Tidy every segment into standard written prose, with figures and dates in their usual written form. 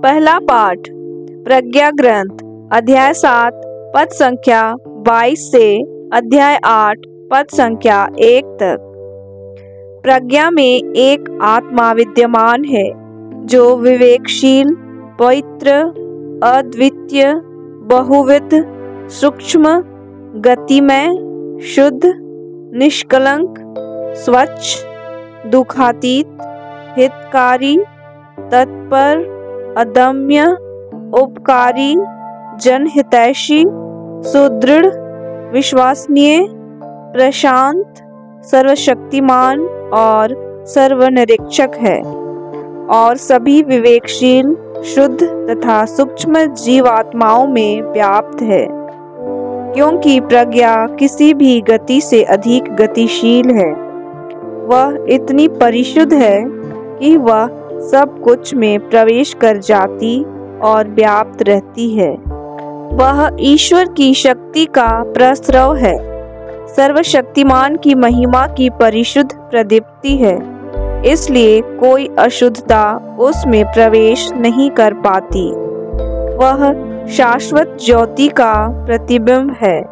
पहला पाठ प्रज्ञा ग्रंथ अध्याय 7 पद संख्या 22 से अध्याय 8 पद संख्या 1 तक। प्रज्ञा में एक आत्मा विद्यमान है जो विवेकशील, पवित्र, अद्वितीय, बहुविध, सूक्ष्म, गतिमय, शुद्ध, निष्कलंक, स्वच्छ, दुखातीत, हितकारी, तत्पर, अदम्य, उपकारी, जनहितैषी, सुदृढ़, विश्वसनीय, प्रशांत, सर्वशक्तिमान और सर्वनिरीक्षक है और सभी विवेकशील, शुद्ध तथा सूक्ष्म जीवात्माओं में व्याप्त है, क्योंकि प्रज्ञा किसी भी गति से अधिक गतिशील है। वह इतनी परिशुद्ध है कि वह सब कुछ में प्रवेश कर जाती और व्याप्त रहती है। वह ईश्वर की शक्ति का प्रस्रव है, सर्वशक्तिमान की महिमा की परिशुद्ध प्रदीप्ति है, इसलिए कोई अशुद्धता उसमें प्रवेश नहीं कर पाती। वह शाश्वत ज्योति का प्रतिबिंब है,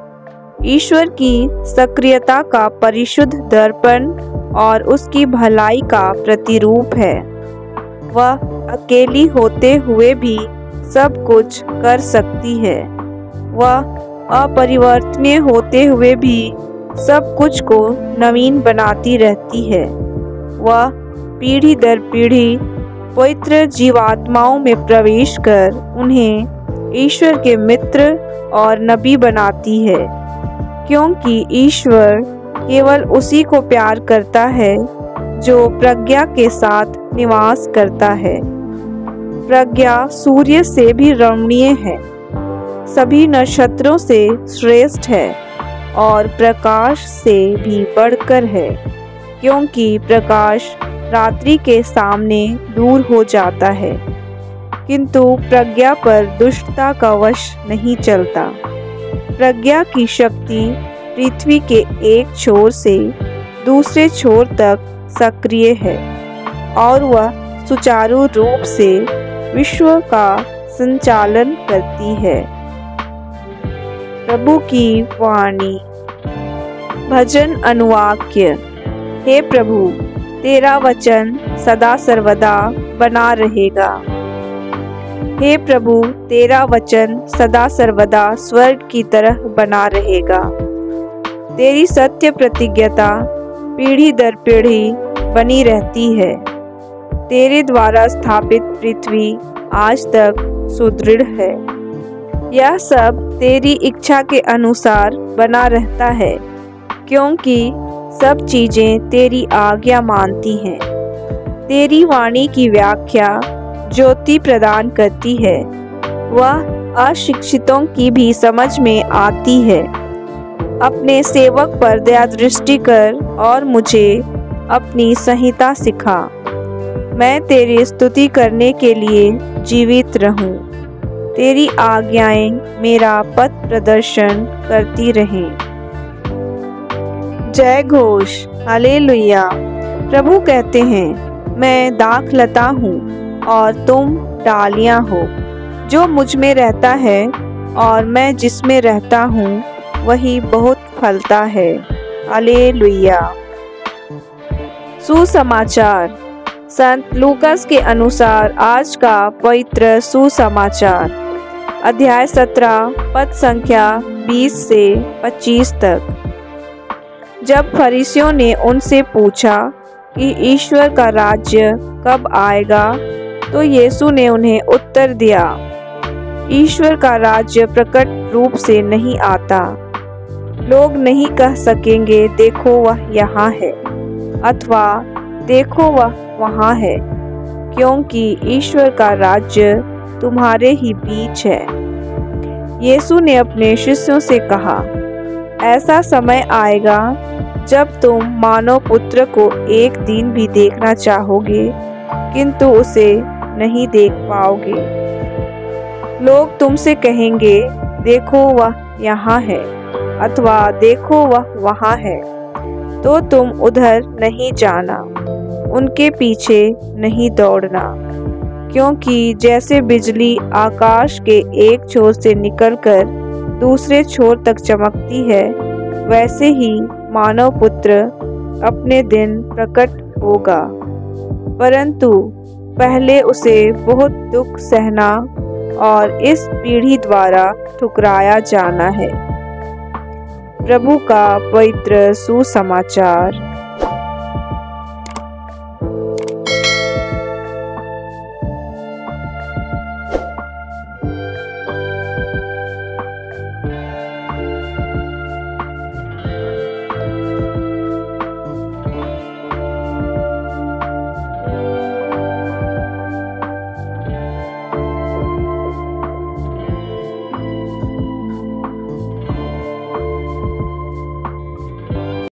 ईश्वर की सक्रियता का परिशुद्ध दर्पण और उसकी भलाई का प्रतिरूप है। वह अकेली होते हुए भी सब कुछ कर सकती है। वह अपरिवर्तनीय होते हुए भी सब कुछ को नवीन बनाती रहती है। वह पीढ़ी दर पीढ़ी पवित्र जीवात्माओं में प्रवेश कर उन्हें ईश्वर के मित्र और नबी बनाती है, क्योंकि ईश्वर केवल उसी को प्यार करता है जो प्रज्ञा के साथ निवास करता है। प्रज्ञा सूर्य से भी रमणीय है, सभी नक्षत्रों से श्रेष्ठ है और प्रकाश से भी बढ़कर है, क्योंकि प्रकाश रात्रि के सामने दूर हो जाता है, किंतु प्रज्ञा पर दुष्टता का वश नहीं चलता। प्रज्ञा की शक्ति पृथ्वी के एक छोर से दूसरे छोर तक सक्रिय है और वह सुचारू रूप से विश्व का संचालन करती है। प्रभु की वाणी। भजन अनुवाक्य। हे प्रभु, तेरा वचन सदा सर्वदा बना रहेगा। हे प्रभु, तेरा वचन सदा सर्वदा स्वर्ग की तरह बना रहेगा। तेरी सत्य प्रतिज्ञता पीढ़ी दर पीढ़ी बनी रहती है। तेरे द्वारा स्थापित पृथ्वी आज तक सुदृढ़ है। यह सब तेरी इच्छा के अनुसार बना रहता है, क्योंकि सब चीजें तेरी आज्ञा मानती हैं। तेरी वाणी की व्याख्या ज्योति प्रदान करती है, वह अशिक्षितों की भी समझ में आती है। अपने सेवक पर दया दृष्टि कर और मुझे अपनी संहिता सिखा। मैं तेरी स्तुति करने के लिए जीवित रहूं। तेरी आज्ञाएं मेरा पथ प्रदर्शन करती रहें। जय घोष। हालेलुया। प्रभु कहते हैं, मैं दाखलता हूँ और तुम डालियाँ हो। जो मुझ में रहता है और मैं जिसमें रहता हूँ वही बहुत फलता है। हालेलुया। सुसमाचार। संत लूकास के अनुसार आज का पवित्र सुसमाचार अध्याय 17 पद संख्या 20 से 25 तक। जब फरीसियों ने उनसे पूछा कि ईश्वर का राज्य कब आएगा, तो यीशु ने उन्हें उत्तर दिया, ईश्वर का राज्य प्रकट रूप से नहीं आता। लोग नहीं कह सकेंगे देखो वह यहाँ है अथवा देखो वह वहाँ है, क्योंकि ईश्वर का राज्य तुम्हारे ही बीच है। यीशु ने अपने शिष्यों से कहा, ऐसा समय आएगा जब तुम मानव पुत्र को एक दिन भी देखना चाहोगे, किंतु उसे नहीं देख पाओगे। लोग तुमसे कहेंगे देखो वह यहाँ है अथवा देखो वह वहाँ है, तो तुम उधर नहीं जाना, उनके पीछे नहीं दौड़ना, क्योंकि जैसे बिजली आकाश के एक छोर से निकलकर दूसरे छोर तक चमकती है, वैसे ही मानव पुत्र अपने दिन प्रकट होगा। परंतु पहले उसे बहुत दुख सहना और इस पीढ़ी द्वारा ठुकराया जाना है। प्रभु का पवित्र सुसमाचार।